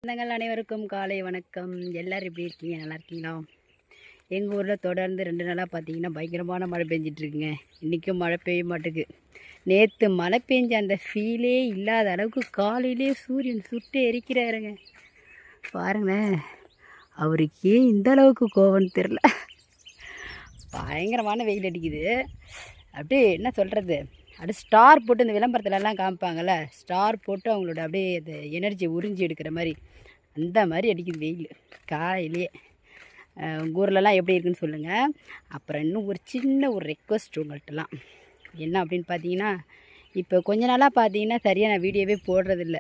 சொந்தங்கள் அனைவருக்கும் காலை வணக்கம். எல்லோரும் எப்படி இருக்கீங்க? நல்லா இருக்கீங்களா? எங்கள் ஊரில் தொடர்ந்து 2 நாளாக பார்த்தீங்கன்னா பயங்கரமான மழை பெஞ்சிட்ருக்குங்க. இன்றைக்கும் மழை பெய்ய மாட்டேங்குது. நேற்று மழை பெஞ்ச அந்த ஃபீலே இல்லாத அளவுக்கு காலையிலே சூரியன் சுட்டு எரிக்கிறாருங்க. பாருங்களேன், அவருக்கே இந்த அளவுக்கு கோவம்னு தெரில. பயங்கரமான வெயில் அடிக்குது. அப்படியே என்ன சொல்கிறது, அப்படியே ஸ்டார் போட்டு இந்த விளம்பரத்துலலாம் காமிப்பாங்கள்ல, ஸ்டார் போட்டு அவங்களோட அப்படியே அந்த எனர்ஜியை உறிஞ்சி எடுக்கிற மாதிரி அந்த மாதிரி அடிக்குது வெயில் காலையிலேயே. உங்கள் ஊர்லலாம் எப்படி இருக்குன்னு சொல்லுங்கள். அப்புறம் இன்னும் ஒரு சின்ன ஒரு ரெக்வஸ்ட் உங்கள்கிட்டலாம். என்ன அப்படின்னு பார்த்தீங்கன்னா, இப்போ கொஞ்ச நாளாக பார்த்தீங்கன்னா சரியாக நான் வீடியோவே போடுறதில்ல.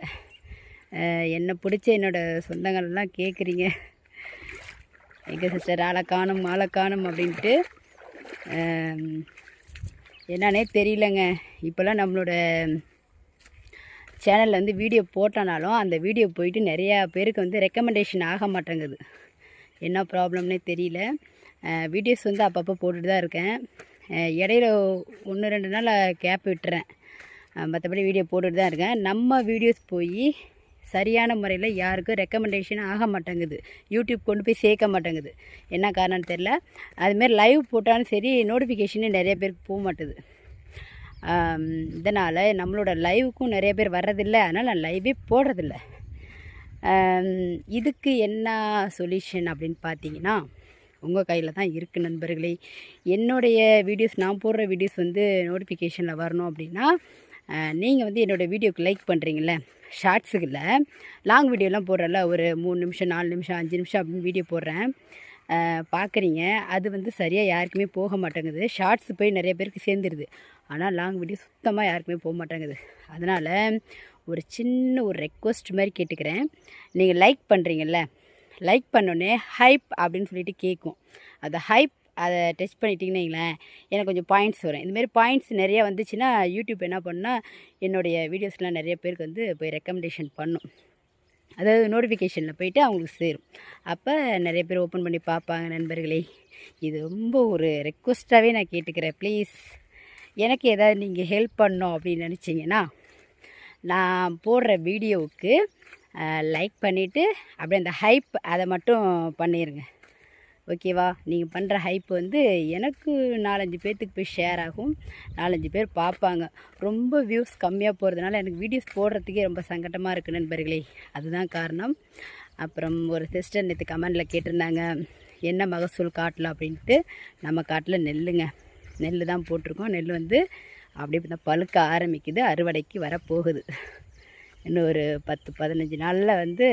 என்னை பிடிச்ச என்னோடய சொந்தங்கள்லாம் கேட்குறீங்க, எங்கள் சிஸ்டர் ஆளை காணும் அப்படின்ட்டு. என்னன்னே தெரியலங்க. இப்போல்லாம் நம்மளோட சேனலில் வந்து வீடியோ போட்டனாலும் அந்த வீடியோ போயிட்டு நிறையா பேருக்கு வந்து ரெக்கமெண்டேஷன் ஆக மாட்டேங்குது. என்ன ப்ராப்ளம்னே தெரியல. வீடியோஸ் வந்து அப்பப்போ போட்டுட்டு தான் இருக்கேன். இடையில 1-2 நாள் கேப் விட்டுறேன். மற்றபடி வீடியோ போட்டுட்டு தான் இருக்கேன். நம்ம வீடியோஸ் போய் சரியான முறையில் யாருக்கும் ரெக்கமெண்டேஷன் ஆக மாட்டேங்குது. யூடியூப் கொண்டு போய் சேர்க்க மாட்டேங்குது. என்ன காரணம்னு தெரில. அதுமாரி லைவ் போட்டாலும் சரி நோட்டிஃபிகேஷனு நிறைய பேருக்கு போக மாட்டுது. இதனால் நம்மளோட லைவுக்கும் நிறைய பேர் வர்றதில்ல. அதனால் நான் லைவே போடுறதில்ல. இதுக்கு என்ன சொல்யூஷன் அப்படின்னு பார்த்தீங்கன்னா, உங்கள் கையில் தான் இருக்குது நண்பர்களே. என்னுடைய வீடியோஸ், நான் போடுற வீடியோஸ் வந்து நோட்டிஃபிகேஷனில் வரணும் அப்படின்னா, நீங்கள் வந்து என்னோடய வீடியோக்கு லைக் பண்ணுறீங்கள, ஷார்ட்ஸுக்கு இல்லை, லாங் வீடியோலாம் போடுறல, ஒரு 3 நிமிஷம் 4 நிமிஷம் 5 நிமிஷம் அப்படின்னு வீடியோ போடுறேன், பார்க்குறீங்க. அது வந்து சரியாக யாருக்குமே போக மாட்டேங்குது. ஷார்ட்ஸ் போய் நிறைய பேருக்கு சேர்ந்துருது. ஆனால் லாங் வீடியோ சுத்தமாக யாருக்குமே போக மாட்டேங்குது. அதனால் ஒரு சின்ன ஒரு ரெக்வஸ்ட் மாதிரி கேட்டுக்கிறேன். நீங்கள் லைக் பண்ணுறீங்கல்ல, லைக் பண்ணோன்னே ஹைப் அப்படின்னு சொல்லிட்டு கேட்கும். அந்த ஹைப் அதை டச் பண்ணிட்டீங்கன்னு வைங்களேன், எனக்கு கொஞ்சம் பாயிண்ட்ஸ் வரும். இந்தமாரி பாயிண்ட்ஸ் நிறையா வந்துச்சுன்னா யூடியூப் என்ன பண்ணால் என்னுடைய வீடியோஸ்லாம் நிறைய பேருக்கு வந்து போய் ரெக்கமெண்டேஷன் பண்ணும். அதாவது நோட்டிஃபிகேஷனில் போய்ட்டு அவங்களுக்கு சேரும். அப்போ நிறைய பேர் ஓப்பன் பண்ணி பார்ப்பாங்க. நண்பர்களே, இது ரொம்ப ஒரு ரெக்வஸ்ட்டாகவே நான் கேட்டுக்கிறேன். ப்ளீஸ், எனக்கு ஏதாவது நீங்கள் ஹெல்ப் பண்ணோம் அப்படின்னு நினச்சிங்கன்னா, நான் போடுற வீடியோவுக்கு லைக் பண்ணிவிட்டு அப்படியே அந்த ஹைப் அதை மட்டும் பண்ணிடுங்க. ஓகேவா? நீங்கள் பண்ணுற ஹைப் வந்து எனக்கு 4-5 பேர்த்துக்கு போய் ஷேர் ஆகும். 4-5 பேர் பார்ப்பாங்க. ரொம்ப வியூஸ் கம்மியாக போகிறதுனால எனக்கு வீடியோஸ் போடுறதுக்கே ரொம்ப சங்கடமாக இருக்குது நண்பர்களே. அதுதான் காரணம். அப்புறம் ஒரு சிஸ்டர் நேற்று கமெண்டில் கேட்டிருந்தாங்க, என்ன மகசூல் காட்டலாம் அப்படின்ட்டு. நம்ம காட்டில் நெல்லுங்க, நெல் தான் போட்டிருக்கோம். நெல் வந்து அப்படியே பழுக்க ஆரம்பிக்குது, அறுவடைக்கு வரப்போகுது. இன்னும் ஒரு 10-15 நாளில் வந்து